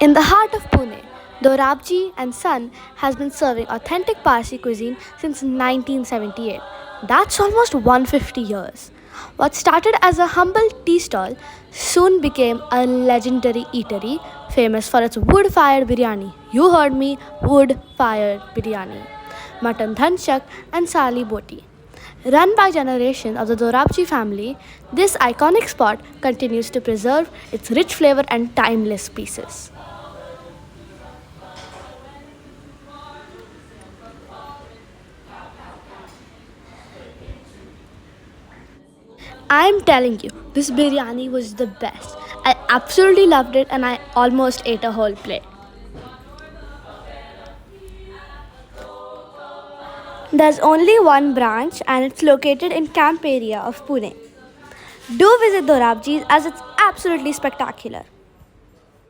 In the heart of Pune, Dorabjee and Son has been serving authentic Parsi cuisine since 1978. That's almost 150 years. What started as a humble tea stall soon became a legendary eatery famous for its wood fired biryani. You heard me, wood fired biryani, mutton dhanchak, and sali boti. Run by generations of the Dorabjee family, this iconic spot continues to preserve its rich flavor and timeless pieces. I'm telling you, this biryani was the best. I absolutely loved it and I almost ate a whole plate. There's only one branch and it's located in camp area of Pune. Do visit Dorabjee's as it's absolutely spectacular.